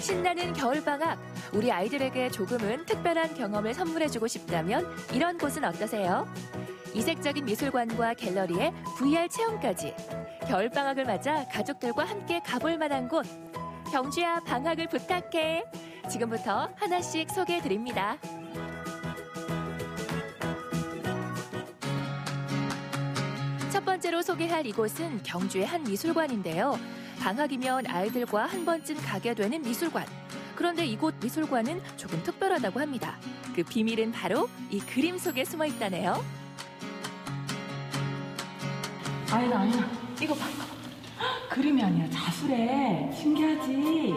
신나는 겨울방학, 우리 아이들에게 조금은 특별한 경험을 선물해주고 싶다면 이런 곳은 어떠세요? 이색적인 미술관과 갤러리에 VR 체험까지. 겨울방학을 맞아 가족들과 함께 가볼 만한 곳. 경주야, 방학을 부탁해. 지금부터 하나씩 소개해드립니다. 첫 번째로 소개할 이곳은 경주의 한 미술관인데요. 방학이면 아이들과 한 번쯤 가게 되는 미술관. 그런데 이곳 미술관은 조금 특별하다고 합니다. 그 비밀은 바로 이 그림 속에 숨어 있다네요. 아니다. 이거 봐. 그림이 아니라 자수래. 신기하지?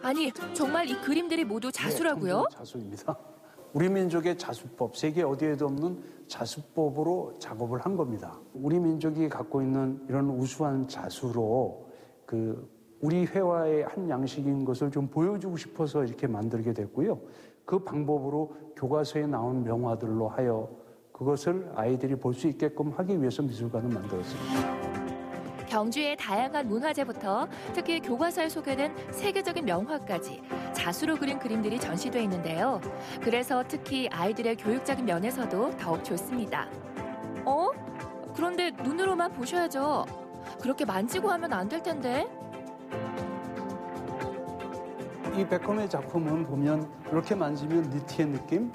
아니, 정말 이 그림들이 모두 자수라고요? 네, 자수입니다. 우리 민족의 자수법, 세계 어디에도 없는 자수법으로 작업을 한 겁니다. 우리 민족이 갖고 있는 이런 우수한 자수로 우리 회화의 한 양식인 것을 좀 보여주고 싶어서 이렇게 만들게 됐고요. 그 방법으로 교과서에 나온 명화들로 하여 그것을 아이들이 볼 수 있게끔 하기 위해서 미술관을 만들었습니다. 경주의 다양한 문화재부터 특히 교과서에 소개된 세계적인 명화까지 자수로 그린 그림들이 전시돼 있는데요. 그래서 특히 아이들의 교육적인 면에서도 더욱 좋습니다. 그런데 눈으로만 보셔야죠. 그렇게 만지고 하면 안 될 텐데. 이 베컴의 작품은 보면 이렇게 만지면 니트의 느낌,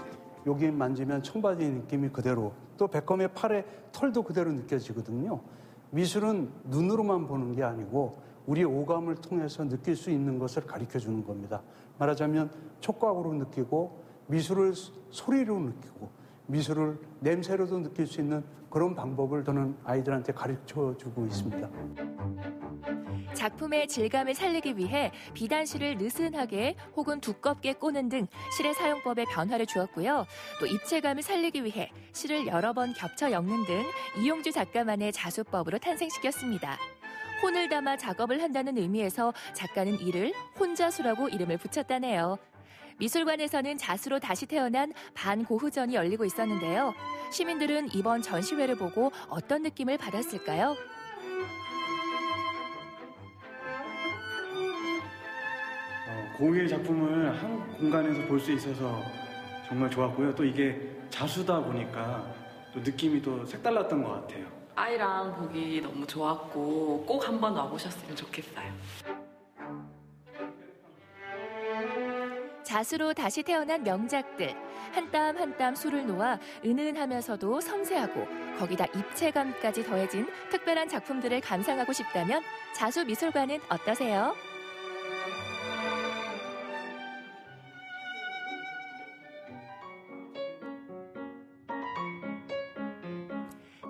여기 만지면 청바지 느낌이 그대로, 또 베컴의 팔에 털도 그대로 느껴지거든요. 미술은 눈으로만 보는 게 아니고 우리 오감을 통해서 느낄 수 있는 것을 가르쳐주는 겁니다. 말하자면 촉각으로 느끼고 미술을 소리로 느끼고 미술을 냄새로도 느낄 수 있는 그런 방법을 저는 아이들한테 가르쳐주고 있습니다. 작품의 질감을 살리기 위해 비단실을 느슨하게 혹은 두껍게 꼬는 등 실의 사용법에 변화를 주었고요. 또 입체감을 살리기 위해 실을 여러 번 겹쳐 엮는 등 이용주 작가만의 자수법으로 탄생시켰습니다. 혼을 담아 작업을 한다는 의미에서 작가는 이를 혼자수라고 이름을 붙였다네요. 미술관에서는 자수로 다시 태어난 반고흐전이 열리고 있었는데요. 시민들은 이번 전시회를 보고 어떤 느낌을 받았을까요? 공유의 작품을 한 공간에서 볼 수 있어서 정말 좋았고요. 또 이게 자수다 보니까 또 느낌이 또 색달랐던 것 같아요. 아이랑 보기 너무 좋았고 꼭 한번 와보셨으면 좋겠어요. 자수로 다시 태어난 명작들. 한 땀 한 땀 수를 놓아 은은하면서도 섬세하고 거기다 입체감까지 더해진 특별한 작품들을 감상하고 싶다면 자수미술관은 어떠세요?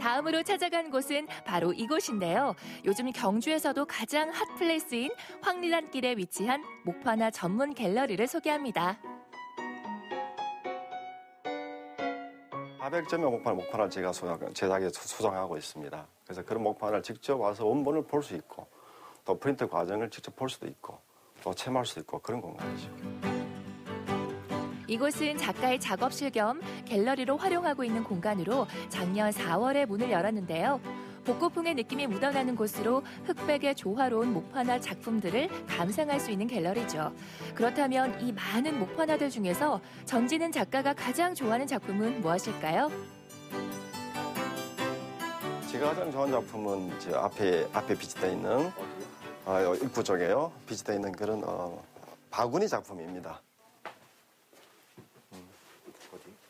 다음으로 찾아간 곳은 바로 이곳인데요. 요즘 경주에서도 가장 핫플레이스인 황리단길에 위치한 목판화 전문 갤러리를 소개합니다. 400점의 목판을 제가 제작에 수정하고 있습니다. 그래서 그런 목판을 직접 와서 원본을 볼 수 있고 또 프린트 과정을 직접 볼 수도 있고 또 체험할 수도 있고 그런 공간이죠. 이곳은 작가의 작업실 겸 갤러리로 활용하고 있는 공간으로 작년 4월에 문을 열었는데요. 복고풍의 느낌이 묻어나는 곳으로 흑백의 조화로운 목판화 작품들을 감상할 수 있는 갤러리죠. 그렇다면 이 많은 목판화들 중에서 전지는 작가가 가장 좋아하는 작품은 무엇일까요? 제가 가장 좋아하는 작품은 이제 앞에 비치되어 있는 입구 쪽에요. 비치되어 있는 그런 바구니 작품입니다.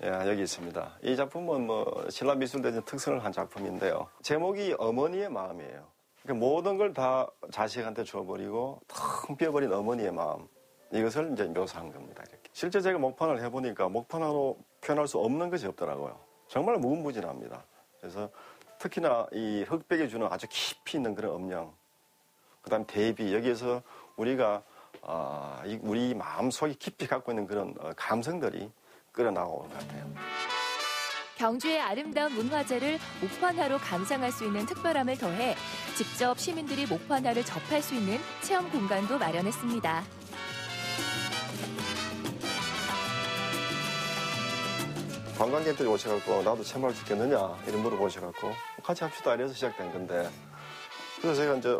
예, 여기 있습니다. 이 작품은 신라미술대전 특선을 한 작품인데요. 제목이 어머니의 마음이에요. 그러니까 모든 걸 다 자식한테 줘버리고 텅 비어버린 어머니의 마음. 이것을 이제 묘사한 겁니다. 이렇게. 실제 제가 목판을 해보니까 목판으로 표현할 수 없는 것이 없더라고요. 정말 무궁무진합니다. 그래서 특히나 이 흑백이 주는 아주 깊이 있는 그런 음영, 그다음 대비, 여기에서 우리가 우리 마음속에 깊이 갖고 있는 그런 감성들이 끌어나오는 것 같아요. 경주의 아름다운 문화재를 목판화로 감상할 수 있는 특별함을 더해 직접 시민들이 목판화를 접할 수 있는 체험 공간도 마련했습니다. 관광객들이 오셔갖고 나도 체험할 수 있겠느냐 이런 물어보셔갖고 같이 합시다 이래서 시작된 건데 그래서 제가 이제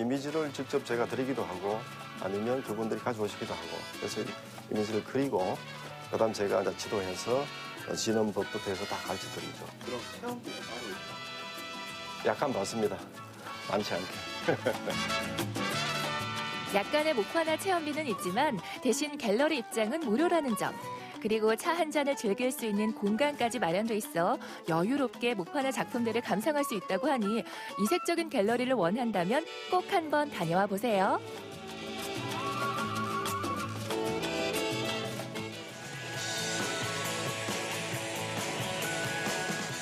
이미지를 직접 제가 드리기도 하고 아니면 그분들이 가져오시기도 하고 그래서 이미지를 그리고 그다음 제가 이제 지도해서 지는 법부터 해서 다 가르쳐 드리죠. 그럼 체험비는 따로 있죠? 약간 받습니다. 많지 않게. 약간의 목화나 체험비는 있지만 대신 갤러리 입장은 무료라는 점. 그리고 차 한 잔을 즐길 수 있는 공간까지 마련돼 있어 여유롭게 목화나 작품들을 감상할 수 있다고 하니 이색적인 갤러리를 원한다면 꼭 한번 다녀와 보세요.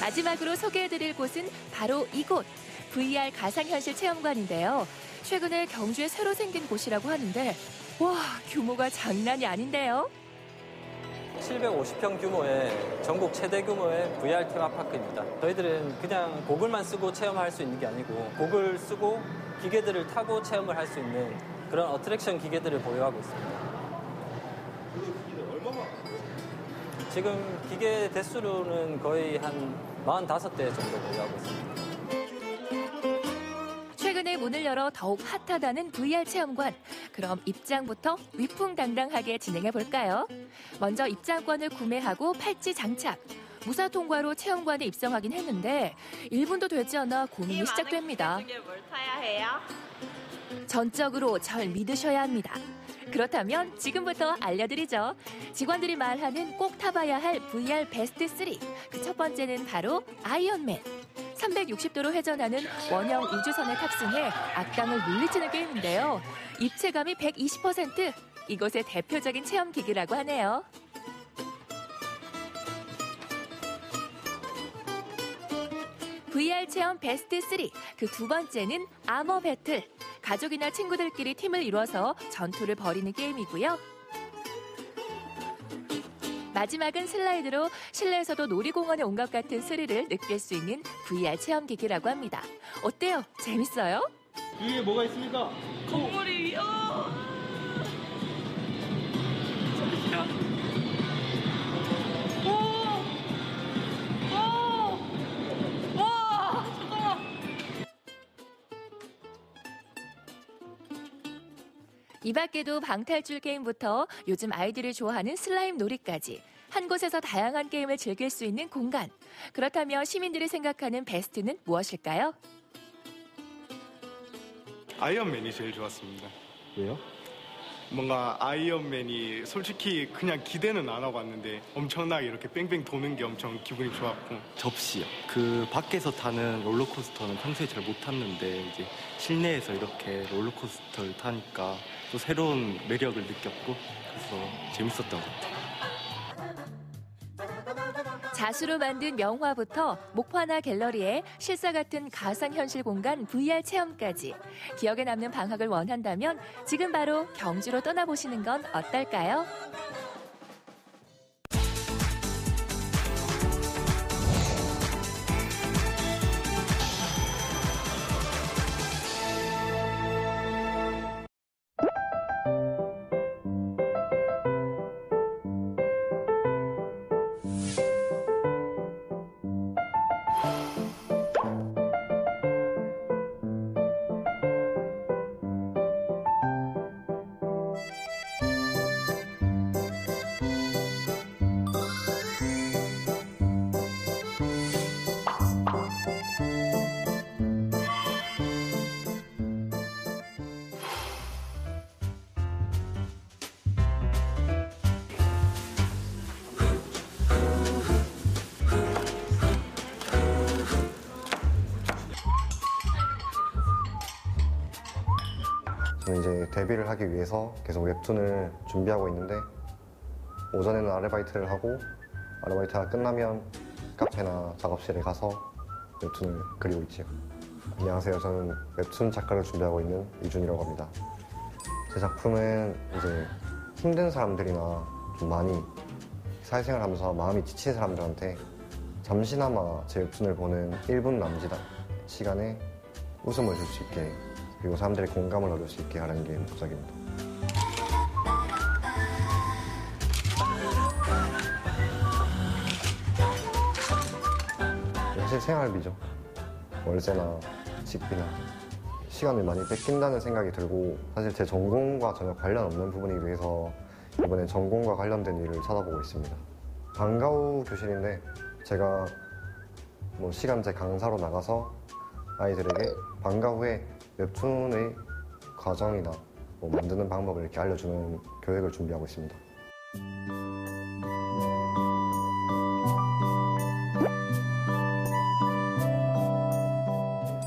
마지막으로 소개해드릴 곳은 바로 이곳, VR 가상현실 체험관인데요. 최근에 경주에 새로 생긴 곳이라고 하는데 와, 규모가 장난이 아닌데요. 750평 규모의 전국 최대 규모의 VR 테마파크입니다. 저희들은 그냥 고글만 쓰고 체험할 수 있는 게 아니고 고글 쓰고 기계들을 타고 체험을 할 수 있는 그런 어트랙션 기계들을 보유하고 있습니다. 지금 기계 대수로는 거의 한 45대 정도 보유하고 있습니다. 최근에 문을 열어 더욱 핫하다는 VR 체험관. 그럼 입장부터 위풍당당하게 진행해 볼까요? 먼저 입장권을 구매하고 팔찌 장착. 무사 통과로 체험관에 입성하긴 했는데 1분도 되지 않아 고민이 시작됩니다. 중에 뭘 타야 해요? 전적으로 절 믿으셔야 합니다. 그렇다면 지금부터 알려드리죠. 직원들이 말하는 꼭 타봐야 할 VR 베스트 3. 그 첫 번째는 바로 아이언맨. 360도로 회전하는 원형 우주선에 탑승해 악당을 물리치는 게임인데요. 입체감이 120%. 이곳의 대표적인 체험 기기라고 하네요. VR 체험 베스트 3. 그 두 번째는 아머 배틀. 가족이나 친구들끼리 팀을 이뤄서 전투를 벌이는 게임이고요. 마지막은 슬라이드로 실내에서도 놀이공원에 온 것 같은 스릴을 느낄 수 있는 VR 체험기기라고 합니다. 어때요? 재밌어요? 위에 뭐가 있습니까? 건물이요. 잠시만. 와, 잠깐만. 이 밖에도 방탈출 게임부터 요즘 아이들이 좋아하는 슬라임 놀이까지 한 곳에서 다양한 게임을 즐길 수 있는 공간. 그렇다면 시민들이 생각하는 베스트는 무엇일까요? 아이언맨이 제일 좋았습니다. 왜요? 뭔가 아이언맨이 솔직히 그냥 기대는 안 하고 왔는데 엄청나게 이렇게 뺑뺑 도는 게 엄청 기분이 좋았고. 접시요. 그 밖에서 타는 롤러코스터는 평소에 잘 못 탔는데 이제 실내에서 이렇게 롤러코스터를 타니까 또 새로운 매력을 느꼈고 그래서 재밌었던 것 같아요. 자수로 만든 명화부터 목화나 갤러리에 실사 같은 가상현실 공간 VR 체험까지 기억에 남는 방학을 원한다면 지금 바로 경주로 떠나보시는 건 어떨까요? 저는 이제 데뷔를 하기 위해서 계속 웹툰을 준비하고 있는데 오전에는 아르바이트를 하고 아르바이트가 끝나면 카페나 작업실에 가서 웹툰을 그리고 있지요. 안녕하세요. 저는 웹툰 작가를 준비하고 있는 이준이라고 합니다. 제 작품은 이제 힘든 사람들이나 좀 많이 사회생활 하면서 마음이 지친 사람들한테 잠시나마 제 웹툰을 보는 1분 남짓 시간에 웃음을 줄 수 있게 그리고 사람들의 공감을 얻을 수 있게 하는 게 목적입니다. 사실 생활비죠. 월세나 식비나 시간을 많이 뺏긴다는 생각이 들고 사실 제 전공과 전혀 관련 없는 부분이 위해서 이번에 전공과 관련된 일을 찾아보고 있습니다. 방과 후 교실인데 제가 뭐 시간제 강사로 나가서 아이들에게 방과 후에 웹툰의 과정이나 뭐 만드는 방법을 이렇게 알려주는 교육을 준비하고 있습니다.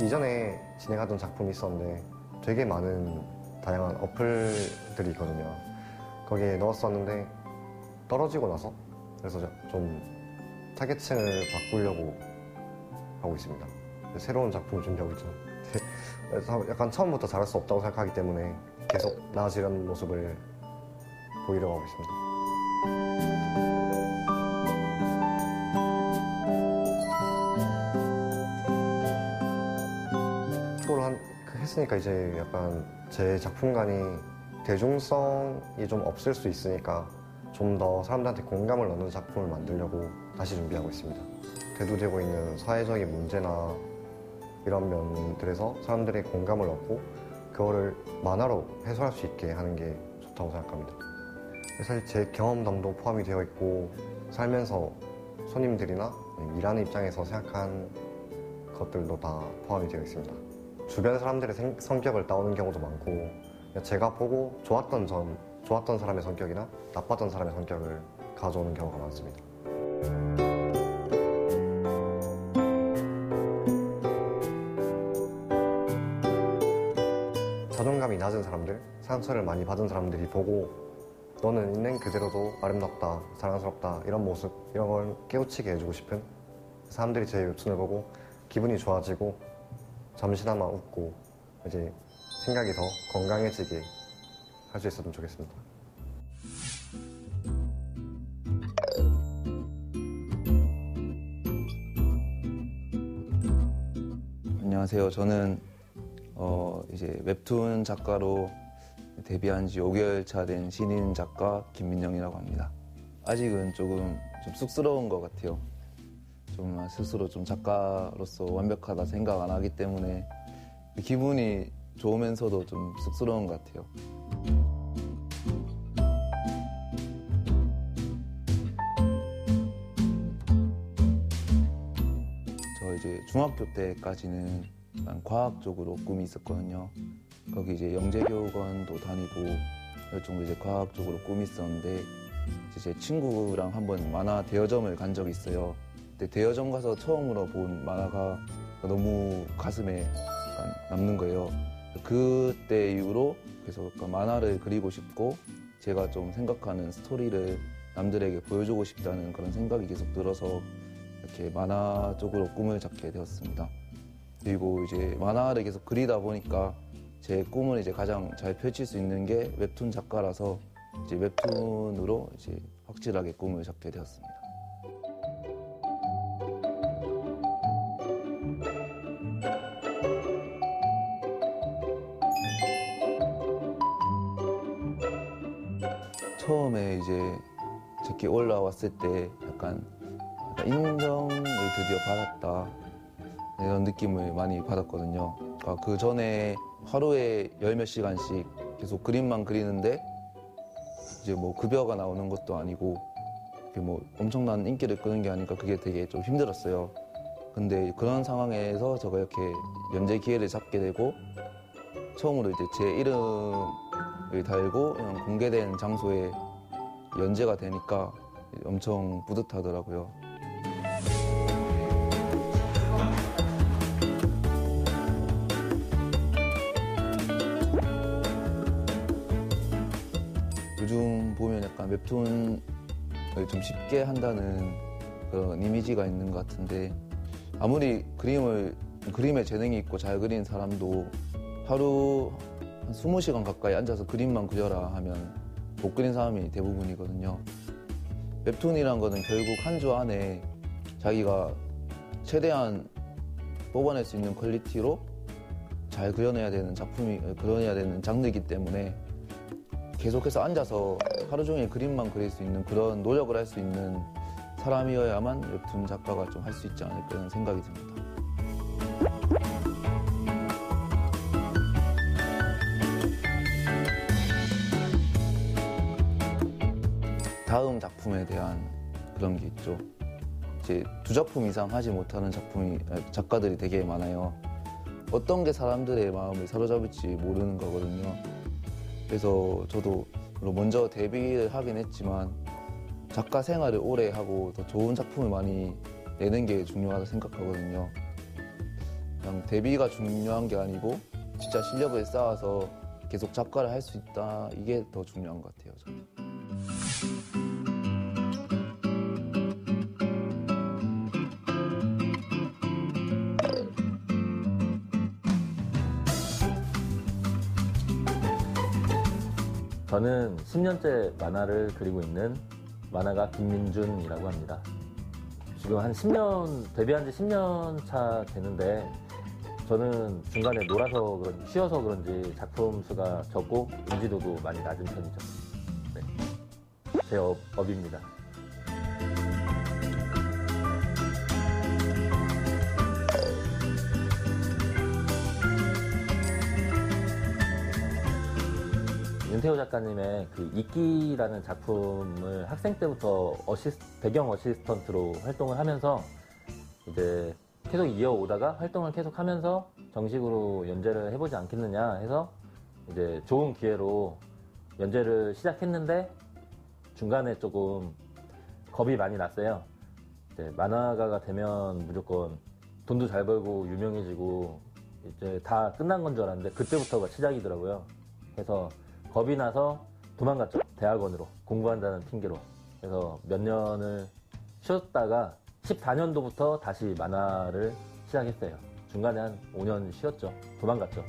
이전에 진행하던 작품이 있었는데 되게 많은 다양한 어플들이 있거든요. 거기에 넣었었는데 떨어지고 나서 그래서 좀 타겟층을 바꾸려고 하고 있습니다. 새로운 작품을 준비하고 있죠. 그래서 약간 처음부터 잘할 수 없다고 생각하기 때문에 계속 나아지려는 모습을 보이려고 하고 있습니다. 프로를 했으니까 이제 약간 제 작품관이 대중성이 좀 없을 수 있으니까 좀 더 사람들한테 공감을 얻는 작품을 만들려고 다시 준비하고 있습니다. 대두되고 있는 사회적인 문제나 이런 면들에서 사람들의 공감을 얻고 그거를 만화로 해소할 수 있게 하는 게 좋다고 생각합니다. 사실 제 경험담도 포함이 되어 있고 살면서 손님들이나 일하는 입장에서 생각한 것들도 다 포함이 되어 있습니다. 주변 사람들의 성격을 따오는 경우도 많고 제가 보고 좋았던 사람의 성격이나 나빴던 사람의 성격을 가져오는 경우가 많습니다. 자존감이 낮은 사람들, 상처를 많이 받은 사람들이 보고 너는 있는 그대로도 아름답다, 사랑스럽다 이런 모습, 이런 걸 깨우치게 해주고 싶은 사람들이 제 웹툰을 보고 기분이 좋아지고 잠시나마 웃고 이제 생각이 더 건강해지게 할 수 있었으면 좋겠습니다. 안녕하세요. 저는 이제 웹툰 작가로 데뷔한 지 5개월 차 된 신인 작가 김민영이라고 합니다. 아직은 조금 좀 쑥스러운 것 같아요. 좀 스스로 좀 작가로서 완벽하다 생각 안 하기 때문에 기분이 좋으면서도 좀 쑥스러운 것 같아요. 저 이제 중학교 때까지는 약간 과학 쪽으로 꿈이 있었거든요. 거기 이제 영재교원도 다니고 열 정도 이제 과학 쪽으로 꿈이 있었는데 제 친구랑 한번 만화 대여점을 간 적이 있어요. 근데 대여점 가서 처음으로 본 만화가 너무 가슴에 남는 거예요. 그때 이후로 계속 만화를 그리고 싶고 제가 좀 생각하는 스토리를 남들에게 보여주고 싶다는 그런 생각이 계속 들어서 이렇게 만화 쪽으로 꿈을 잡게 되었습니다. 그리고 이제 만화를 계속 그리다 보니까 제 꿈을 이제 가장 잘 펼칠 수 있는 게 웹툰 작가라서 이제 웹툰으로 이제 확실하게 꿈을 잡게 되었습니다. 처음에 이제 제게 올라왔을 때 약간 인정을 드디어 받았다 이런 느낌을 많이 받았거든요. 그러니까 그 전에 하루에 10몇 시간씩 계속 그림만 그리는데 이제 뭐 급여가 나오는 것도 아니고 뭐 엄청난 인기를 끄는 게 아니니까 그게 되게 좀 힘들었어요. 근데 그런 상황에서 제가 이렇게 연재 기회를 잡게 되고 처음으로 이제 제 이름을 달고 공개된 장소에 연재가 되니까 엄청 뿌듯하더라고요. 요즘 보면 약간 웹툰을 좀 쉽게 한다는 그런 이미지가 있는 것 같은데 아무리 그림에 재능이 있고 잘 그리는 사람도 하루 한 20시간 가까이 앉아서 그림만 그려라 하면 못 그린 사람이 대부분이거든요. 웹툰이란 거는 결국 한 주 안에 자기가 최대한 뽑아낼 수 있는 퀄리티로 잘 그려내야 되는 그려내야 되는 장르이기 때문에 계속해서 앉아서 하루 종일 그림만 그릴 수 있는 그런 노력을 할 수 있는 사람이어야만 웹툰 작가가 좀 할 수 있지 않을까 하는 생각이 듭니다. 다음 작품에 대한 그런 게 있죠. 이제 2작품 이상 하지 못하는 작가들이 되게 많아요. 어떤 게 사람들의 마음을 사로잡을지 모르는 거거든요. 그래서 저도 먼저 데뷔를 하긴 했지만 작가 생활을 오래 하고 더 좋은 작품을 많이 내는 게 중요하다고 생각하거든요. 그냥 데뷔가 중요한 게 아니고 진짜 실력을 쌓아서 계속 작가를 할 수 있다, 이게 더 중요한 것 같아요, 저는. 저는 10년째 만화를 그리고 있는 만화가 김민준이라고 합니다. 지금 한 10년, 데뷔한 지 10년 차 되는데 저는 중간에 놀아서 그런지 쉬어서 그런지 작품 수가 적고 인지도도 많이 낮은 편이죠. 네. 제 업입니다. 윤태호 작가님의 그 이끼라는 작품을 학생 때부터 배경 어시스턴트로 활동을 하면서 이제 계속 이어오다가 활동을 계속 하면서 정식으로 연재를 해보지 않겠느냐 해서 이제 좋은 기회로 연재를 시작했는데 중간에 조금 겁이 많이 났어요. 이제 만화가가 되면 무조건 돈도 잘 벌고 유명해지고 이제 다 끝난 건 줄 알았는데 그때부터가 시작이더라고요. 그래서 겁이 나서 도망갔죠. 대학원으로 공부한다는 핑계로. 그래서 몇 년을 쉬었다가 14년도부터 다시 만화를 시작했어요. 중간에 한 5년 쉬었죠. 도망갔죠.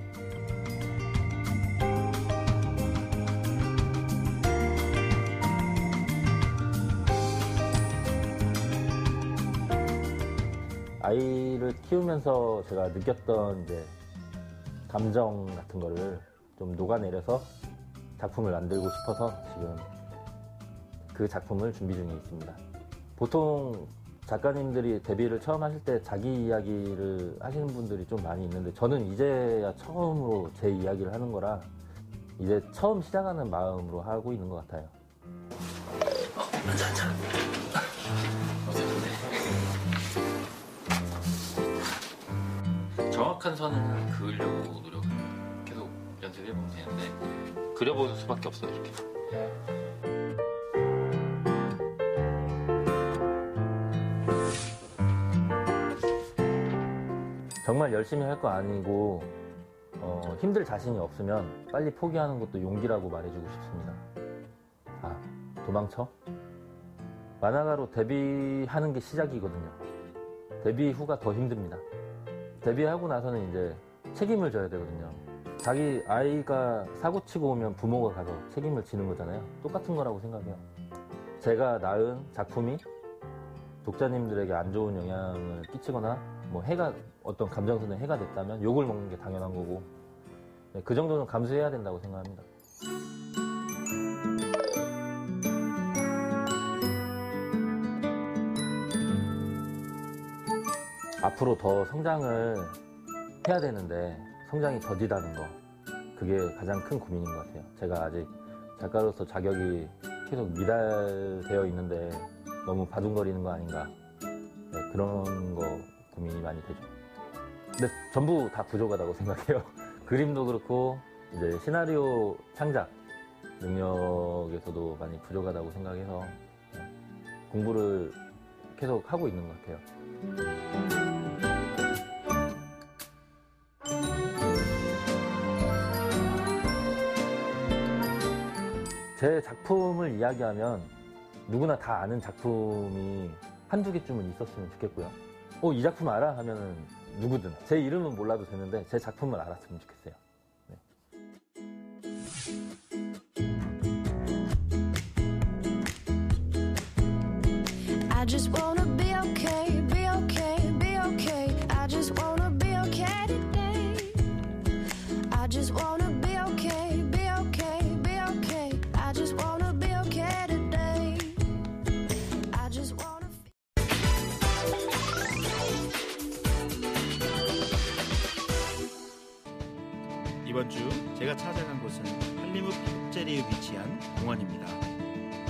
아이를 키우면서 제가 느꼈던 이제 감정 같은 거를 좀 녹아내려서 작품을 만들고 싶어서 지금 그 작품을 준비 중에 있습니다. 보통 작가님들이 데뷔를 처음 하실 때 자기 이야기를 하시는 분들이 좀 많이 있는데 저는 이제야 처음으로 제 이야기를 하는 거라 이제 처음 시작하는 마음으로 하고 있는 것 같아요. 정확한 선을 그으려고 노력을 계속 연습해보면 되는데 그려보는 수밖에 없어요, 이렇게. 정말 열심히 할 거 아니고 힘들 자신이 없으면 빨리 포기하는 것도 용기라고 말해주고 싶습니다. 아, 도망쳐? 만화가로 데뷔하는 게 시작이거든요. 데뷔 후가 더 힘듭니다. 데뷔하고 나서는 이제 책임을 져야 되거든요. 자기 아이가 사고 치고 오면 부모가 가서 책임을 지는 거잖아요. 똑같은 거라고 생각해요. 제가 낳은 작품이 독자님들에게 안 좋은 영향을 끼치거나 뭐 어떤 감정선에 해가 됐다면 욕을 먹는 게 당연한 거고 네, 그 정도는 감수해야 된다고 생각합니다. 앞으로 더 성장을 해야 되는데 성장이 더디다는 거 그게 가장 큰 고민인 것 같아요. 제가 아직 작가로서 자격이 계속 미달되어 있는데 너무 바둥거리는 거 아닌가 네, 그런 거 고민이 많이 되죠. 근데 전부 다 부족하다고 생각해요. 그림도 그렇고 이제 시나리오 창작 능력에서도 많이 부족하다고 생각해서 공부를 계속 하고 있는 것 같아요. 제 작품을 이야기하면 누구나 다 아는 작품이 한두 개쯤은 있었으면 좋겠고요. 이 작품 알아? 하면은 누구든 제 이름은 몰라도 되는데 제 작품을 알았으면 좋겠어요. 네. I just wanna be okay, be okay, be okay. I just wanna be okay today. I just wanna be okay, be okay, be okay. I just wanna be okay today. I just wanna. 이번 주 제가 찾아간 곳은 한림읍 흑제리에 위치한 공원입니다.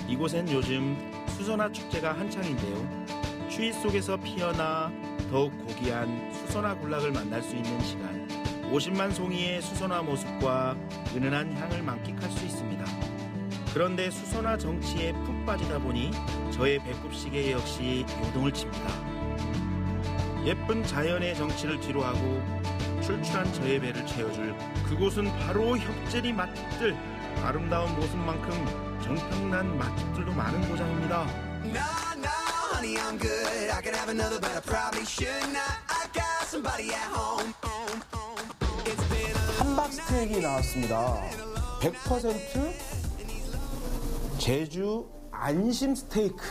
이곳엔 요즘 수선화 축제가 한창인데요. 추위 속에서 피어나 더욱 고귀한 수선화 군락을 만날 수 있는 시간. 50만 송이의 수선화 모습과 은은한 향을 만끽할 수 있습니다. 그런데 수선화 정치에 푹 빠지다 보니 저의 배꼽시계 역시 요동을 칩니다. 예쁜 자연의 정치를 뒤로하고 출출한 저의 배를 채워줄 그곳은 바로 혁재리 맛집들. 아름다운 모습만큼 정평난 맛집들도 많은 고장입니다. 함박 스테이크 나왔습니다. 100% 제주 안심 스테이크.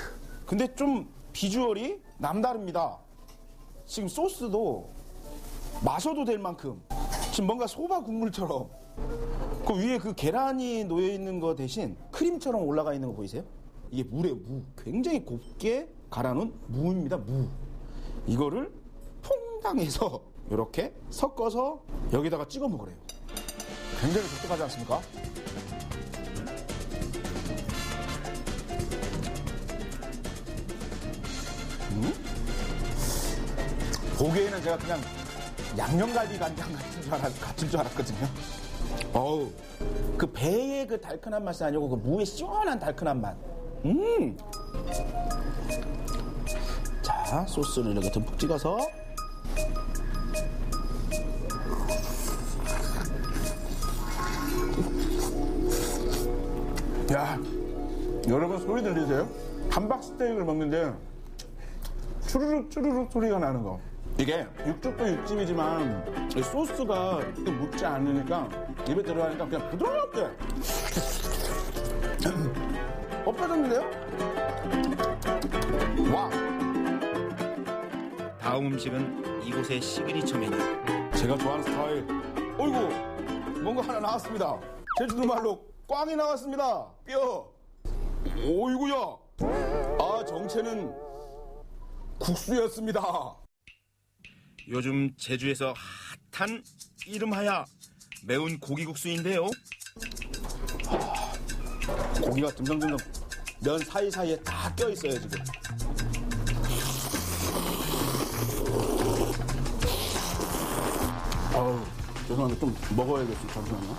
근데 좀 비주얼이 남다릅니다. 지금 소스도 마셔도 될 만큼 지금 뭔가 소바 국물처럼 그 위에 그 계란이 놓여 있는 거 대신 크림처럼 올라가 있는 거 보이세요? 이게 물에 무, 굉장히 곱게 갈아놓은 무입니다. 무. 이거를 퐁당해서 이렇게 섞어서 여기다가 찍어 먹으래요. 굉장히 독특하지 않습니까? 보기에는 제가 그냥 양념갈비 간장 같은 줄 알았거든요. 어우, 그 배의 그 달큰한 맛이 아니고 그 무의 시원한 달큰한 맛. 자, 소스를 이렇게 듬뿍 찍어서. 야, 여러분 소리 들리세요? 함박 스테이크를 먹는데 추르륵 추르륵 소리가 나는 거. 이게 육즙도 육즙이지만 이 소스가 묻지 않으니까 입에 들어가니까 그냥 부드럽게 엎어졌는데요? 와! 다음 음식은 이곳의 시그니처 메뉴. 제가 좋아하는 스타일. 어이구, 뭔가 하나 나왔습니다. 제주도 말로 꽝이 나왔습니다. 뼈. 어이구야. 아, 정체는 국수였습니다. 요즘 제주에서 핫한 이름하야 매운 고기국수인데요. 고기가 듬성듬성 면 사이사이에 다 껴있어요 지금. 아우, 죄송한데 좀 먹어야겠어요. 잠시만요.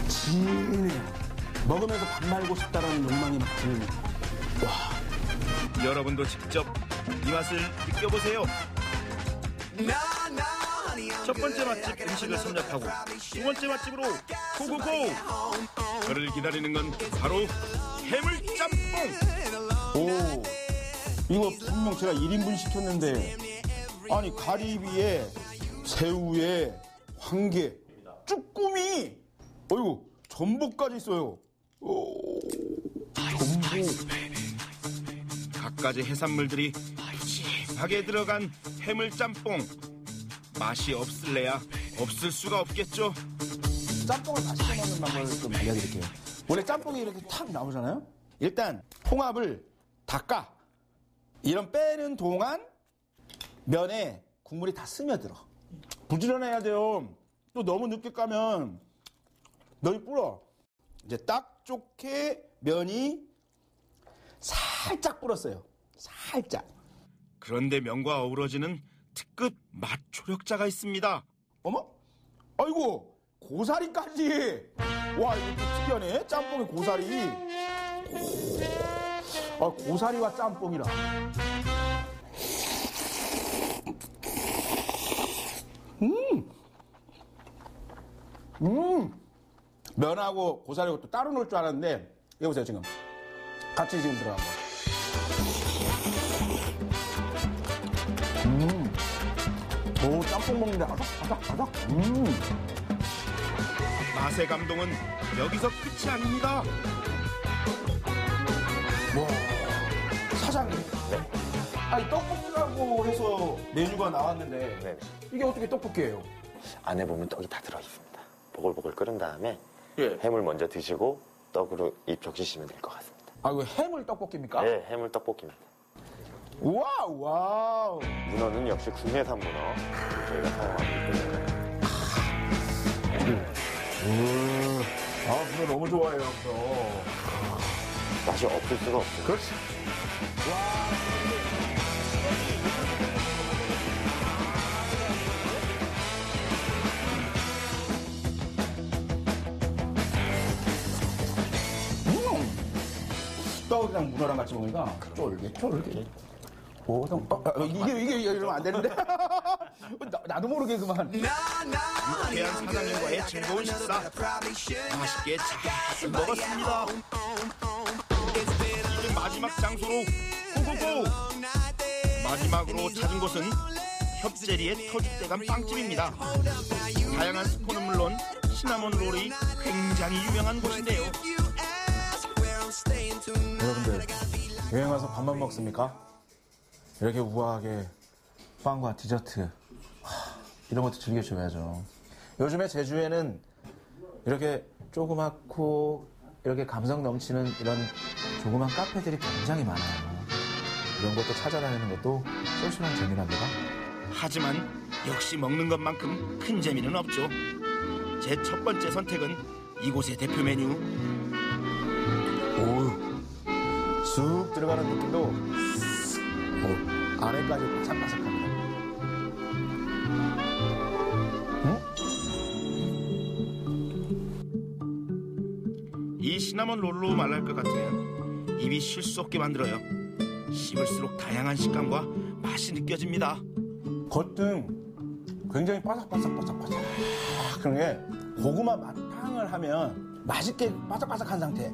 진해. 먹으면서 밥 말고 싶다라는 욕망이 막 드는. 와. 여러분도 직접 이 맛을 느껴보세요. 첫 번째 맛집 음식을 섭렵하고 두 번째 맛집으로 고고고. 저를 기다리는 건 바로 해물짬뽕. 오, 이거 분명 제가 1인분 시켰는데 아니 가리비에 새우에 황게 쭈꾸미 어이구 전복까지 있어요. 오, 전복. 갖가지 해산물들이 푸짐하게 들어간 해물짬뽕. 맛이 없을래야 없을 수가 없겠죠. 짬뽕을 맛있게 먹는 방법을 좀 알려드릴게요. 원래 짬뽕이 이렇게 탁 나오잖아요. 일단 홍합을 닦아. 이런 빼는 동안 면에 국물이 다 스며들어. 부지런해야 돼요. 또 너무 늦게 까면 면이 불어. 이제 딱 좋게 면이 살짝 불었어요. 살짝. 그런데 면과 어우러지는 특급 맛 조력자가 있습니다. 어머? 아이고, 고사리까지. 와, 이거 특이하네. 짬뽕에 고사리. 아, 고사리와 짬뽕이라. 면하고 고사리하고 또 따로 놓을 줄 알았는데, 이거 보세요, 지금. 같이 지금 들어간 거. 오, 짬뽕 먹는데 아삭아삭아삭. 맛의 감동은 여기서 끝이 아닙니다. 와, 사장님. 네. 아니, 떡볶이라고 해서 메뉴가 나왔는데, 네. 이게 어떻게 떡볶이예요? 안에 보면 떡이 다 들어있습니다. 보글보글 끓은 다음에 예. 해물 먼저 드시고 떡으로 입 적시시면 될 것 같습니다. 아, 이거 해물 떡볶이입니까? 네, 해물 떡볶이입니다. 와우. 문어는 역시 국내산 문어 저희가 사용하기 때문에. 문어 너무 좋아해요. 맛이 없을 수가 없어요. 그렇지. 떡이랑 문어랑 같이 먹으니까 쫄깃. 이게 이러면 안 되는데? 나도 모르게 그만. 유쾌한 사장님과의 즐거운 식사. 맛있게 잘 먹었습니다. 이제 마지막 장소로 고고고! 마지막으로 찾은 곳은 협재리의 터줏대감 빵집입니다. 다양한 스콘은 물론 시나몬 롤이 굉장히 유명한 곳인데요. 여러분들 여행 와서 밥만 먹습니까? 이렇게 우아하게 빵과 디저트 이런 것도 즐겨줘야죠. 요즘에 제주에는 이렇게 조그맣고 이렇게 감성 넘치는 이런 조그만 카페들이 굉장히 많아요. 이런 것도 찾아다니는 것도 쏠쏠한 재미랍니다. 하지만 역시 먹는 것만큼 큰 재미는 없죠. 제 첫 번째 선택은 이곳의 대표 메뉴. 쑥 들어가는 느낌도 안에까지 바삭바삭합니다. 이 시나몬 롤로 말할 것 같으면 입이 쉴 수 없게 만들어요. 씹을수록 다양한 식감과 맛이 느껴집니다. 겉은 굉장히 바삭바삭 그런 게 고구마 맛탕을 하면 맛있게 바삭바삭한 상태.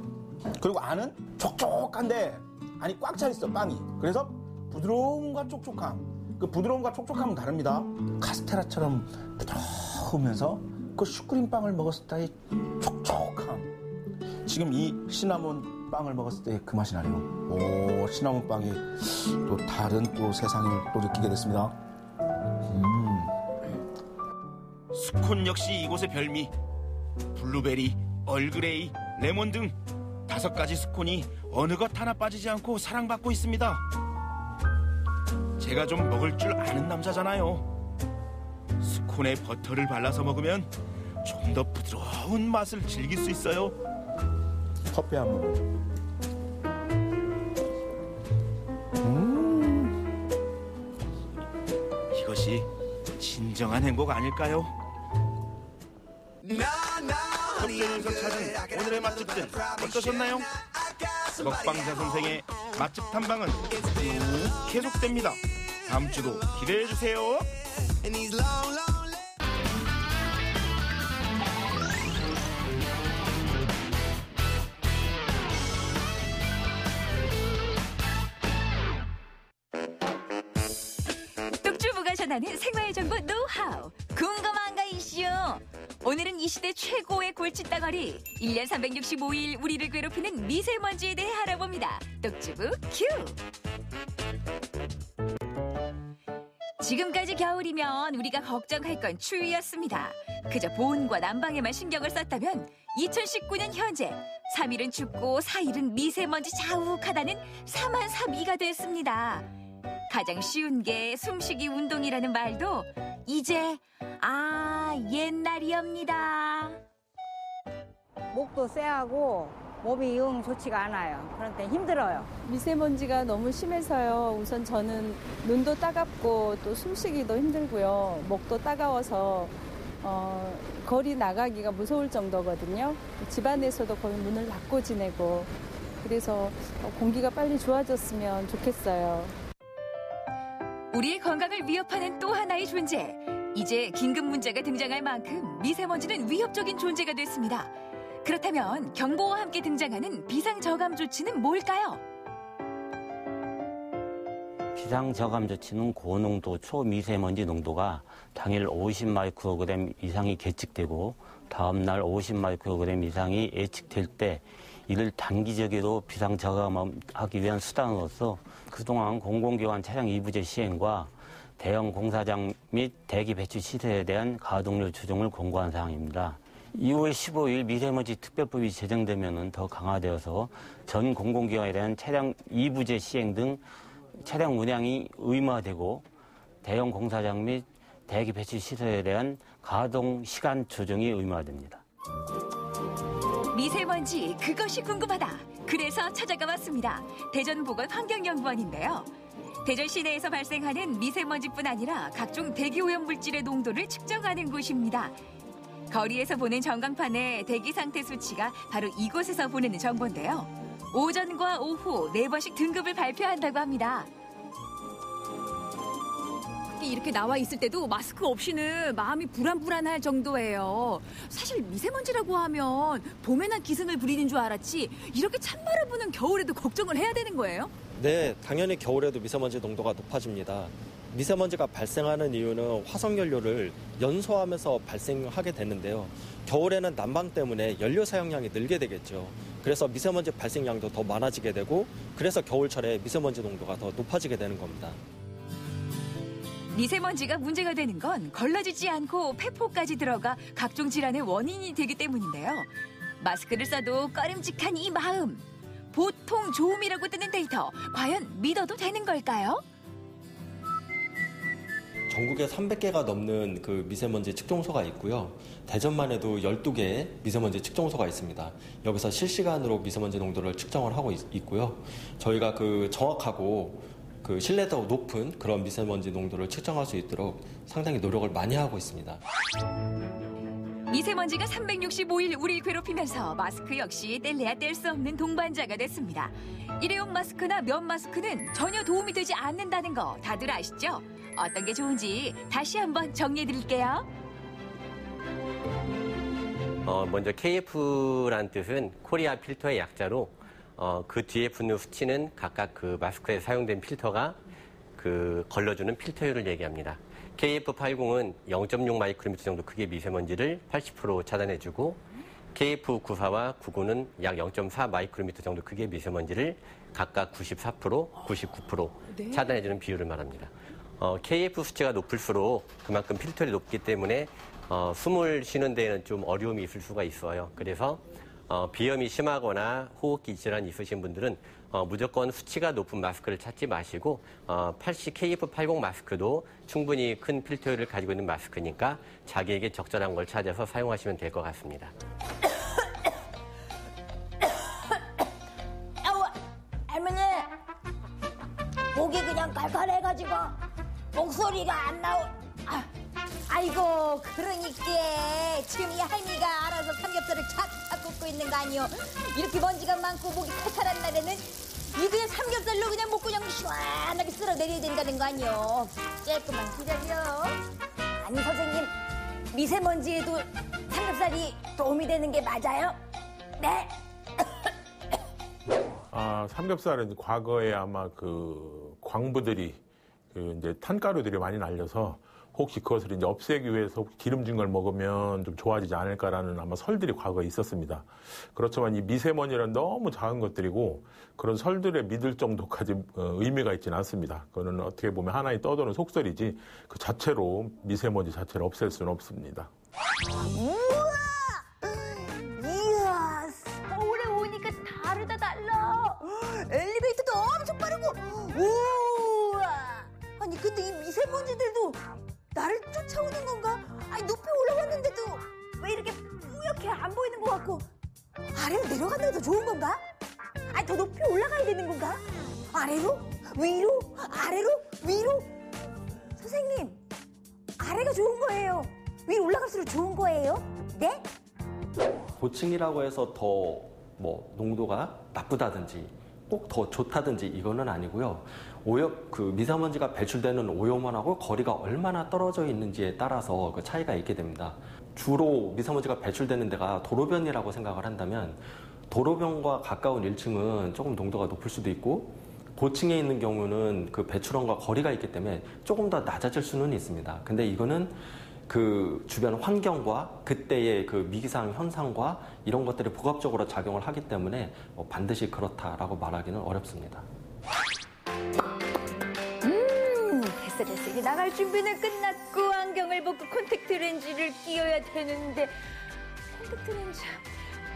그리고 안은 촉촉한데 안이 꽉 차 있어, 빵이. 그래서 부드러움과 촉촉함. 그 부드러움과 촉촉함은 다릅니다. 카스테라처럼 부드러우면서 그 슈크림빵을 먹었을 때의 촉촉함. 지금 이 시나몬 빵을 먹었을 때 그 맛이 나네요. 오, 시나몬 빵이 또 다른 또 세상을 또 느끼게 됐습니다. 스콘 역시 이곳의 별미. 블루베리, 얼그레이, 레몬 등 5가지 스콘이 어느 것 하나 빠지지 않고 사랑받고 있습니다. 제가 좀 먹을 줄 아는 남자잖아요. 스콘에 버터를 발라서 먹으면 좀 더 부드러운 맛을 즐길 수 있어요. 커피 한 모금. 이것이 진정한 행복 아닐까요? 협재리에서 찾은 오늘의 맛집들 어떠셨나요? 먹방자 선생의 맛집 탐방은 쭉 계속됩니다. 다음 주도 기대해주세요. 뚝주부가 전하는 생활정보 노하우 궁금한가 이슈. 오늘은 이 시대 최고의 골칫덩어리 1년 365일 우리를 괴롭히는 미세먼지에 대해 알아봅니다. 뚝주부 큐. 지금까지 겨울이면 우리가 걱정할 건 추위였습니다. 그저 보온과 난방에만 신경을 썼다면 2019년 현재 3일은 춥고 4일은 미세먼지 자욱하다는 3만3이가 됐습니다. 가장 쉬운 게 숨쉬기 운동이라는 말도 이제 옛날이옵니다. 목도 쎄하고 몸이 영 좋지가 않아요. 그런데 힘들어요. 미세먼지가 너무 심해서요. 우선 저는 눈도 따갑고 또 숨쉬기도 힘들고요. 목도 따가워서 거리 나가기가 무서울 정도거든요. 집안에서도 거의 문을 닫고 지내고 그래서 공기가 빨리 좋아졌으면 좋겠어요. 우리의 건강을 위협하는 또 하나의 존재. 이제 긴급 문제가 등장할 만큼 미세먼지는 위협적인 존재가 됐습니다. 그렇다면 경보와 함께 등장하는 비상저감 조치는 뭘까요? 비상저감 조치는 고농도 초미세먼지 농도가 당일 50마이크로그램 이상이 계측되고 다음날 50마이크로그램 이상이 예측될 때 이를 단기적으로 비상저감하기 위한 수단으로서 그동안 공공기관 차량 이부제 시행과 대형 공사장 및 대기 배출 시설에 대한 가동률 조정을 권고한 사항입니다. 2월 15일 미세먼지 특별법이 제정되면 더 강화되어서 전 공공기관에 대한 차량 이부제 시행 등 차량 운항이 의무화되고 대형 공사장 및 대기 배치 시설에 대한 가동 시간 조정이 의무화됩니다. 미세먼지 그것이 궁금하다. 그래서 찾아가 봤습니다. 대전보건환경연구원인데요. 대전 시내에서 발생하는 미세먼지뿐 아니라 각종 대기오염물질의 농도를 측정하는 곳입니다. 거리에서 보는 전광판의 대기 상태 수치가 바로 이곳에서 보내는 정보인데요. 오전과 오후 4번씩 등급을 발표한다고 합니다. 이렇게 나와 있을 때도 마스크 없이는 마음이 불안불안할 정도예요. 사실 미세먼지라고 하면 봄에나 기승을 부리는 줄 알았지 이렇게 찬바람 부는 겨울에도 걱정을 해야 되는 거예요? 네, 당연히 겨울에도 미세먼지 농도가 높아집니다. 미세먼지가 발생하는 이유는 화석연료를 연소하면서 발생하게 되는데요. 겨울에는 난방 때문에 연료 사용량이 늘게 되겠죠. 그래서 미세먼지 발생량도 더 많아지게 되고 그래서 겨울철에 미세먼지 농도가 더 높아지게 되는 겁니다. 미세먼지가 문제가 되는 건 걸러지지 않고 폐포까지 들어가 각종 질환의 원인이 되기 때문인데요. 마스크를 써도 꺼림직한 이 마음. 보통 좋음이라고 뜨는 데이터, 과연 믿어도 되는 걸까요? 전국에 300개가 넘는 그 미세먼지 측정소가 있고요. 대전만 해도 12개의 미세먼지 측정소가 있습니다. 여기서 실시간으로 미세먼지 농도를 측정을 하고 있고요. 저희가 그 정확하고 그 신뢰도 높은 그런 미세먼지 농도를 측정할 수 있도록 상당히 노력을 많이 하고 있습니다. 미세먼지가 365일 우리를 괴롭히면서 마스크 역시 뗄래야 뗄 수 없는 동반자가 됐습니다. 일회용 마스크나 면 마스크는 전혀 도움이 되지 않는다는 거 다들 아시죠? 어떤 게 좋은지 다시 한번 정리해드릴게요. 먼저 KF라는 뜻은 코리아 필터의 약자로 그 뒤에 붙는 수치는 각각 그 마스크에 사용된 필터가 그 걸러주는 필터율을 얘기합니다. KF80은 0.6 마이크로미터 정도 크기의 미세먼지를 80% 차단해주고 KF94와 99는 약 0.4 마이크로미터 정도 크기의 미세먼지를 각각 94%, 99% 네. 차단해주는 비율을 말합니다. KF 수치가 높을수록 그만큼 필터율이 높기 때문에 숨을 쉬는 데에는 좀 어려움이 있을 수가 있어요. 그래서 비염이 심하거나 호흡기 질환이 있으신 분들은 무조건 수치가 높은 마스크를 찾지 마시고 KF80 마스크도 충분히 큰 필터율을 가지고 있는 마스크니까 자기에게 적절한 걸 찾아서 사용하시면 될 것 같습니다. 할머니, 목이 그냥 칼칼해가지고 목소리가 안 나오. 아이고, 그러니까 지금 이 할미가 알아서 삼겹살을 착착 굽고 있는 거 아니요? 이렇게 먼지가 많고 목이 칼칼한 날에는 이 그냥 삼겹살로 그냥 목 그냥 시원하게 쓸어내려야 된다는 거 아니요? 조금만 기다려. 아니 선생님, 미세먼지에도 삼겹살이 도움이 되는 게 맞아요? 네. 삼겹살은 과거에 아마 그 광부들이 그 이제 탄가루들이 많이 날려서 혹시 그것을 이제 없애기 위해서 혹시 기름진 걸 먹으면 좀 좋아지지 않을까라는 아마 설들이 과거에 있었습니다. 그렇지만 이 미세먼지는 너무 작은 것들이고 그런 설들에 믿을 정도까지 의미가 있지는 않습니다. 그거는 어떻게 보면 하나의 떠도는 속설이지 그 자체로 미세먼지 자체를 없앨 수는 없습니다. 이야, 서울에 오니까 다르다 달라. 엘리베이터도 엄청 빠르고. 우와. 아니 근데 이 미세먼지들도 나를 쫓아오는 건가? 아니 높이 올라왔는데도 왜 이렇게 뿌옇게 안 보이는 것 같고 아래로 내려간다고 더 좋은 건가? 아니 더 높이 올라가야 되는 건가? 아래로? 위로? 아래로? 위로? 선생님, 아래가 좋은 거예요? 위로 올라갈수록 좋은 거예요? 네? 고층이라고 해서 더 뭐 농도가 나쁘다든지 꼭 더 좋다든지 이거는 아니고요. 그 미세먼지가 배출되는 오염원하고 거리가 얼마나 떨어져 있는지에 따라서 그 차이가 있게 됩니다. 주로 미세먼지가 배출되는 데가 도로변이라고 생각을 한다면 도로변과 가까운 1층은 조금 농도가 높을 수도 있고 고층에 있는 경우는 그 배출원과 거리가 있기 때문에 조금 더 낮아질 수는 있습니다. 근데 이거는 그 주변 환경과 그때의 그 미기상 현상과 이런 것들이 복합적으로 작용을 하기 때문에 반드시 그렇다라고 말하기는 어렵습니다. 됐어. 이제 나갈 준비는 끝났고 안경을 벗고 콘택트 렌즈를 끼워야 되는데 콘택트 렌즈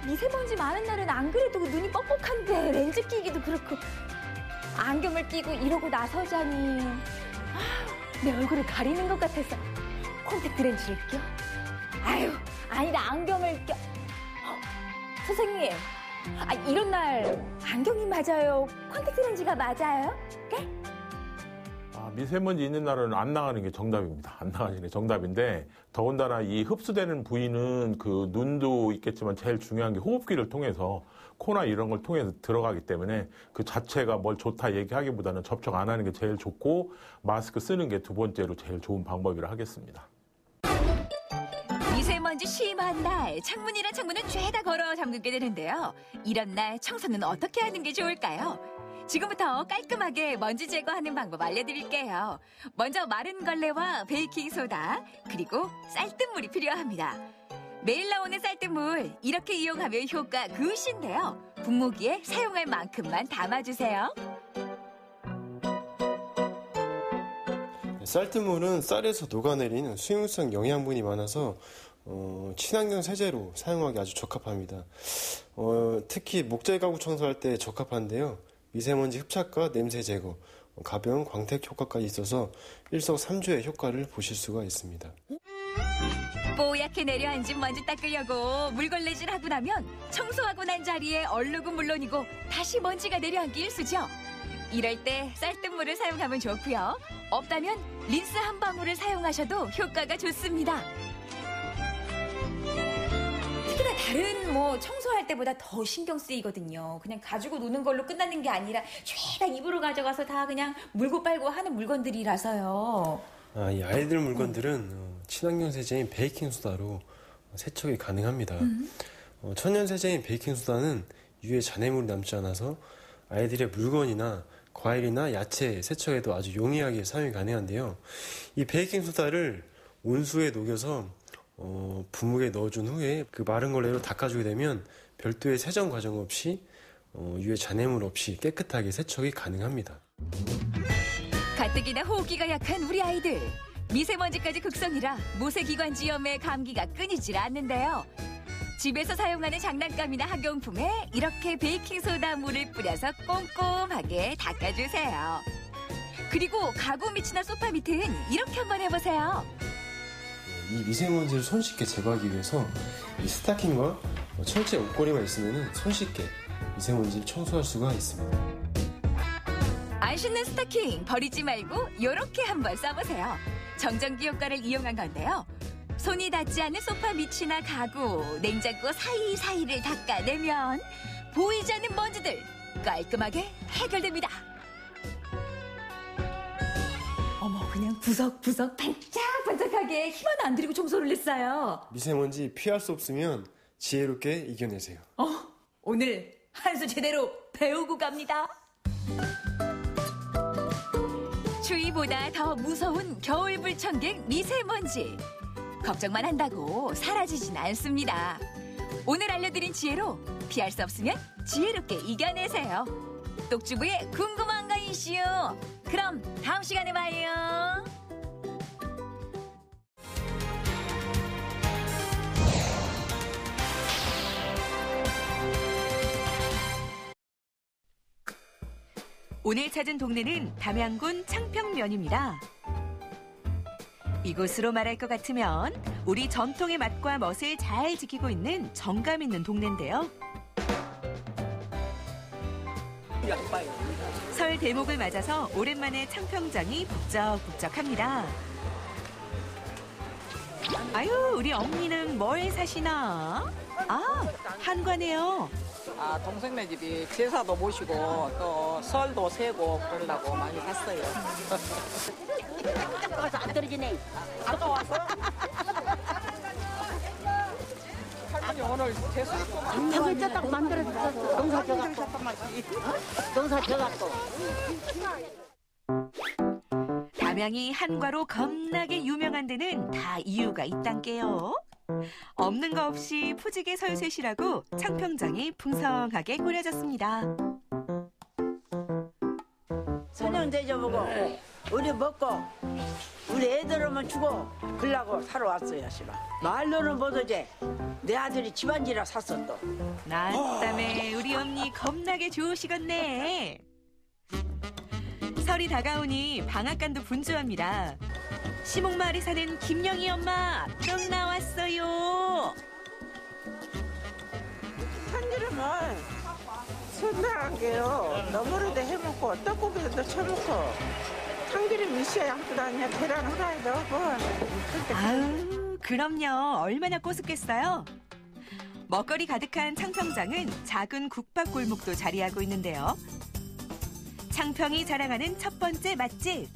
미세먼지 많은 날은 안 그래도 눈이 뻑뻑한데 렌즈 끼기도 그렇고 안경을 끼고 이러고 나서자니 내 얼굴을 가리는 것 같아서 콘택트 렌즈를 껴? 아유, 아니다, 안경을 껴. 선생님, 이런 날 안경이 맞아요? 콘택트 렌즈가 맞아요? 네? 미세먼지 있는 날은 안 나가는 게 정답입니다. 안 나가는 게 정답인데, 더군다나 이 흡수되는 부위는 그 눈도 있겠지만 제일 중요한 게 호흡기를 통해서 코나 이런 걸 통해서 들어가기 때문에 그 자체가 뭘 좋다 얘기하기보다는 접촉 안 하는 게 제일 좋고, 마스크 쓰는 게 두 번째로 제일 좋은 방법이라 하겠습니다. 미세먼지 심한 날 창문이랑 창문은 죄다 걸어 잠그게 되는데요. 이런 날 청소는 어떻게 하는 게 좋을까요? 지금부터 깔끔하게 먼지 제거하는 방법 알려드릴게요. 먼저 마른 걸레와 베이킹소다, 그리고 쌀뜨물이 필요합니다. 매일 나오는 쌀뜨물, 이렇게 이용하면 효과 극신데요. 분무기에 사용할 만큼만 담아주세요. 쌀뜨물은 쌀에서 녹아내린 수용성 영양분이 많아서 친환경 세제로 사용하기 아주 적합합니다. 특히 목재 가구 청소할 때 적합한데요. 미세먼지 흡착과 냄새 제거, 가벼운 광택 효과까지 있어서 일석삼조의 효과를 보실 수가 있습니다. 뽀얗게 내려앉은 먼지 닦으려고 물걸레질 하고 나면 청소하고 난 자리에 얼룩은 물론이고 다시 먼지가 내려앉기 일쑤죠. 이럴 때 쌀뜨물을 사용하면 좋고요. 없다면 린스 한 방울을 사용하셔도 효과가 좋습니다. 특히나 다른 청소할 때보다 더 신경 쓰이거든요. 그냥 가지고 노는 걸로 끝나는 게 아니라 죄다 입으로 가져가서 다 그냥 물고 빨고 하는 물건들이라서요. 이 아이들 물건들은 친환경 세제인 베이킹소다로 세척이 가능합니다. 천연 세제인 베이킹소다는 유해 잔해물이 남지 않아서 아이들의 물건이나 과일이나 야채 세척에도 아주 용이하게 사용이 가능한데요. 이 베이킹소다를 온수에 녹여서 분무기에 넣어준 후에 그 마른 걸레로 닦아주게 되면 별도의 세정 과정 없이 유해 잔해물 없이 깨끗하게 세척이 가능합니다. 가뜩이나 호흡기가 약한 우리 아이들. 미세먼지까지 극성이라 모세기관지염에 감기가 끊이질 않는데요. 집에서 사용하는 장난감이나 학용품에 이렇게 베이킹소다 물을 뿌려서 꼼꼼하게 닦아주세요. 그리고 가구 밑이나 소파 밑은 이렇게 한번 해보세요. 이 미세먼지를 손쉽게 제거하기 위해서 이 스타킹과 철제 옷걸이가 있으면 손쉽게 미세먼지를 청소할 수가 있습니다. 안 신는 스타킹 버리지 말고 이렇게 한번 써보세요. 정전기 효과를 이용한 건데요. 손이 닿지 않는 소파 밑이나 가구, 냉장고 사이사이를 닦아내면 보이지 않는 먼지들 깔끔하게 해결됩니다. 어머, 그냥 구석구석 반짝반짝하게 힘 하나 안 들이고 청소를 했어요. 미세먼지 피할 수 없으면 지혜롭게 이겨내세요. 오늘 한 수 제대로 배우고 갑니다. 추위보다 더 무서운 겨울 불청객 미세먼지. 걱정만 한다고 사라지진 않습니다. 오늘 알려드린 지혜로 피할 수 없으면 지혜롭게 이겨내세요. 똑주부의 궁금한 거 이슈. 그럼 다음 시간에 봐요. 오늘 찾은 동네는 담양군 창평면입니다. 이곳으로 말할 것 같으면 우리 전통의 맛과 멋을 잘 지키고 있는 정감 있는 동네인데요. 설 대목을 맞아서 오랜만에 창평장이 북적북적합니다. 아유, 우리 언니는 뭘 사시나? 한과네요. 동생네 집이 제사도 모시고 또 설도 세고 그러려고 많이 샀어요. 안 떨어지네. 아까 왔어? 할머니 오늘 제수 저기 딱 만들어줬어. 농사 져갖고. 농사 져갖고. 담양이 한과로 겁나게 유명한 데는 다 이유가 있단게요. 없는 거 없이 푸지게 설셋이라고 창평장이 풍성하게 꾸려졌습니다. 저녁 대접하고 우리 먹고 우리 애들 오면 주고 그러려고 사러 왔어요. 싫어. 말로는 못하지. 내 아들이 집안지라 샀어 또. 나땀에 우리 언니 겁나게 좋으시겠네. 먹거리 다가오니 방앗간도 분주합니다. 시목마을에 사는 김영희 엄마 떡 나왔어요. 참기름을 손질하게요. 너무로도 해먹고 떡국에도 쳐먹고 참기름 있어야 한푼 아니야. 계란 후라이 넣고. 아유, 그럼요. 얼마나 꼬숩겠어요. 먹거리 가득한 창평장은 작은 국밥 골목도 자리하고 있는데요. 창평이 자랑하는 첫 번째 맛집.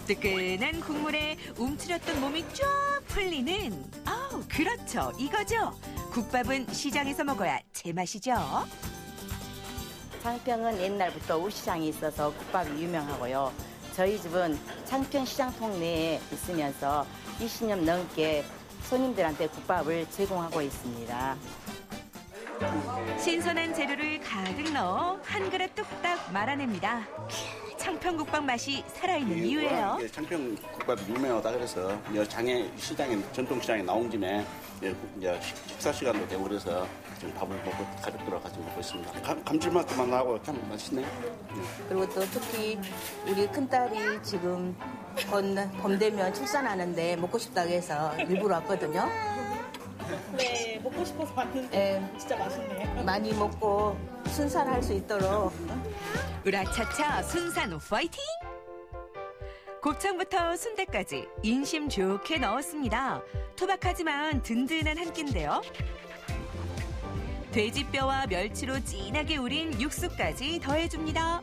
뜨끈한 국물에 움츠렸던 몸이 쫙 풀리는 그렇죠. 이거죠. 국밥은 시장에서 먹어야 제맛이죠. 창평은 옛날부터 우시장이 있어서 국밥이 유명하고요. 저희 집은 창평시장 통내에 있으면서 20년 넘게 손님들한테 국밥을 제공하고 있습니다. 신선한 재료를 가득 넣어 한 그릇 뚝딱 말아냅니다. 창평국밥 맛이 살아있는 이유예요. 창평 국밥이 유명하다 그래서 장에 시장에 전통시장에 나온 김에 이제 식사 시간도 되고 그래서 지금 밥을 먹고 가족들하고 같이 먹고 있습니다. 감칠맛도 나고 참 맛있네요. 그리고 또 특히 우리 큰딸이 지금 봄 되면 출산하는데 먹고 싶다고 해서 일부러 왔거든요. 네, 먹고 싶어서 왔는데 진짜 맛있네요. 많이 먹고 순산할 수 있도록. 으라차차 순산 파이팅! 곱창부터 순대까지 인심 좋게 넣었습니다. 투박하지만 든든한 한 끼인데요. 돼지뼈와 멸치로 진하게 우린 육수까지 더해줍니다.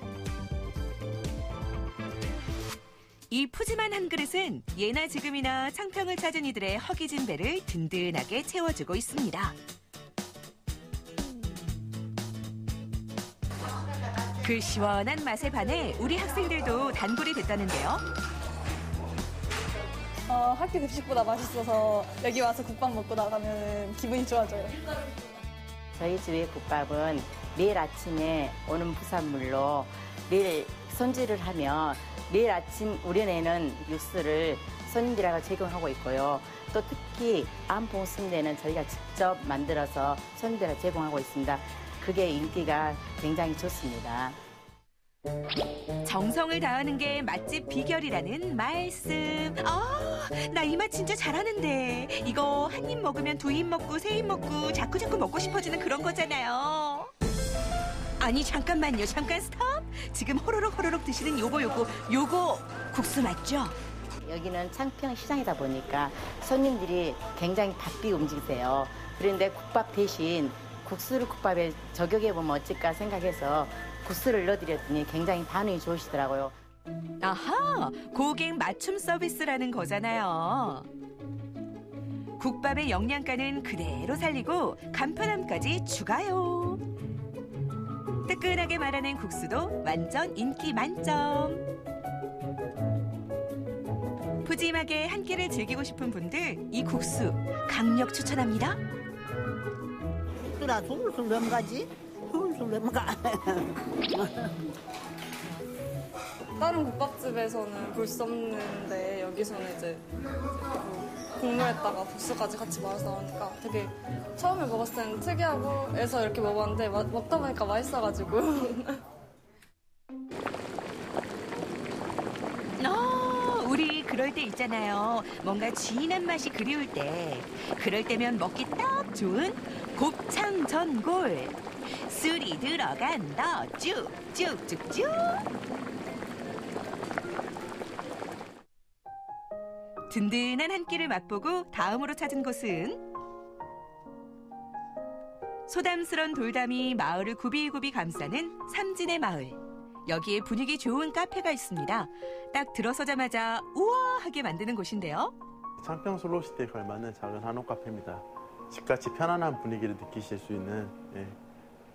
이 푸짐한 한 그릇은 예나 지금이나 창평을 찾은 이들의 허기진 배를 든든하게 채워주고 있습니다. 그 시원한 맛에 반해 우리 학생들도 단골이 됐다는데요. 학교 급식보다 맛있어서 여기 와서 국밥 먹고 나가면 기분이 좋아져요. 저희 집의 국밥은 매일 아침에 오는 부산물로 매일 손질을 하면 매일 아침 우려내는 육수를 손님들하고 제공하고 있고요. 또 특히 안봉 순대는 저희가 직접 만들어서 손님들하고 제공하고 있습니다. 그게 인기가 굉장히 좋습니다. 정성을 다하는 게 맛집 비결이라는 말씀. 나 이 맛 진짜 잘하는데. 이거 한 입 먹으면 두 입 먹고 세 입 먹고 자꾸자꾸 먹고 싶어지는 그런 거잖아요. 아니 잠깐만요. 잠깐 스톱. 지금 호로록 드시는 요거 국수 맞죠? 여기는 창평 시장이다 보니까 손님들이 굉장히 바삐 움직이세요. 그런데 국밥 대신 국수를 국밥에 적용해보면 어쩔까 생각해서 국수를 넣어드렸더니 굉장히 반응이 좋으시더라고요. 아하, 고객 맞춤 서비스라는 거잖아요. 국밥의 영양가는 그대로 살리고 간편함까지 추가요. 뜨끈하게 말아낸 국수도 완전 인기 만점. 푸짐하게 한 끼를 즐기고 싶은 분들 이 국수 강력 추천합니다. 국수라 술술 넘가지? 술술 넘가. 다른 국밥집에서는 볼 수 없는데 여기서는 이제 국물에다가 국수까지 같이 말아서 나오니까 되게 처음에 먹었을 때는 특이하고 해서 이렇게 먹었는데 먹다 보니까 맛있어가지고. 우리 그럴 때 있잖아요. 뭔가 진한 맛이 그리울 때. 그럴 때면 먹기 딱 좋은 곱창 전골. 술이 들어간다. 쭉쭉쭉쭉. 든든한 한 끼를 맛보고 다음으로 찾은 곳은 소담스런 돌담이 마을을 굽이굽이 감싸는 삼진의 마을. 여기에 분위기 좋은 카페가 있습니다. 딱 들어서자마자 우아하게 만드는 곳인데요. 창평 슬로우시티에 걸맞는 작은 한옥 카페입니다. 집같이 편안한 분위기를 느끼실 수 있는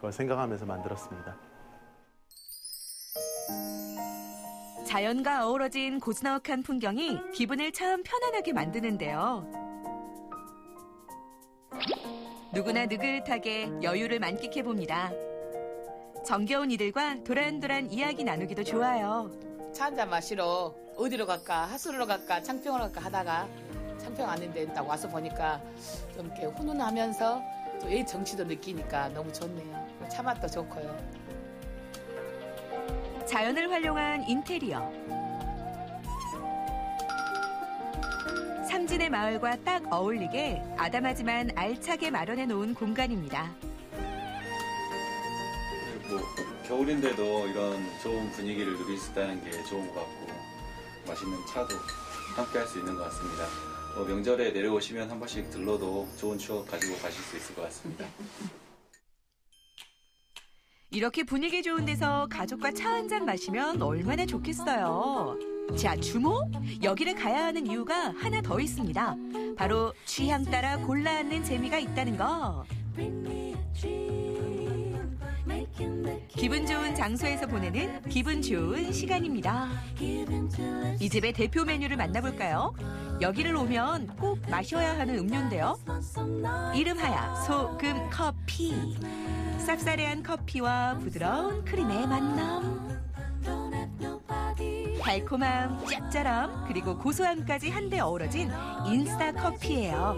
걸 생각하면서 만들었습니다. 자연과 어우러진 고즈넉한 풍경이 기분을 참 편안하게 만드는데요. 누구나 느긋하게 여유를 만끽해봅니다. 정겨운 이들과 도란도란 이야기 나누기도 좋아요. 차 한잔 마시러 어디로 갈까, 하수로 갈까, 창평으로 갈까 하다가 창평 왔는데 딱 와서 보니까 좀 이렇게 훈훈하면서 또 옛 정취도 느끼니까 너무 좋네요. 차 맛도 좋고요. 자연을 활용한 인테리어. 삼진의 마을과 딱 어울리게 아담하지만 알차게 마련해 놓은 공간입니다. 뭐 겨울인데도 이런 좋은 분위기를 누릴 수 있다는 게 좋은 것 같고 맛있는 차도 함께 할 수 있는 것 같습니다. 명절에 내려오시면 한 번씩 들러도 좋은 추억 가지고 가실 수 있을 것 같습니다. 이렇게 분위기 좋은 데서 가족과 차 한잔 마시면 얼마나 좋겠어요. 자, 주목! 여기를 가야 하는 이유가 하나 더 있습니다. 바로 취향 따라 골라 앉는 재미가 있다는 거. 기분 좋은 장소에서 보내는 기분 좋은 시간입니다. 이 집의 대표 메뉴를 만나볼까요? 여기를 오면 꼭 마셔야 하는 음료인데요. 이름하여 소금 커피. 쌉싸래한 커피와 부드러운 크림의 만남. 달콤함, 짭짤함, 그리고 고소함까지 한데 어우러진 인스타 커피예요.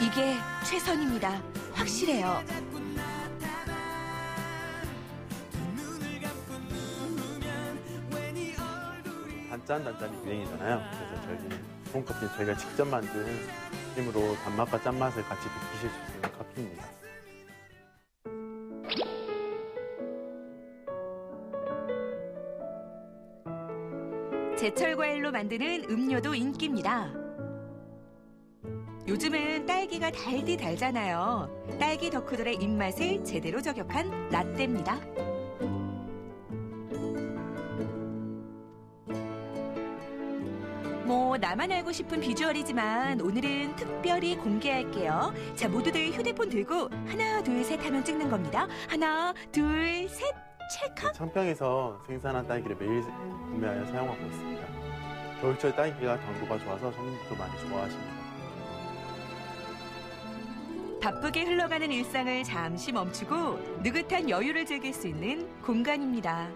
이게 최선입니다. 확실해요. 단짠이 유행이잖아요. 그래서 저희는 홈커피는 저희가 직접 만든 힘으로 단맛과 짠맛을 같이 느끼실 수 있는 커피입니다. 제철 과일로 만드는 음료도 인기입니다. 요즘은 딸기가 달디 달잖아요. 딸기 덕후들의 입맛을 제대로 저격한 라떼입니다. 뭐 나만 알고 싶은 비주얼이지만 오늘은 특별히 공개할게요. 자, 모두들 휴대폰 들고 하나 둘 셋 하면 찍는 겁니다. 하나 둘 셋 찰칵. 창평에서 생산한 딸기를 매일 구매하여 사용하고 있습니다. 겨울철 딸기가 당도가 좋아서 손님들도 많이 좋아하십니다. 바쁘게 흘러가는 일상을 잠시 멈추고 느긋한 여유를 즐길 수 있는 공간입니다.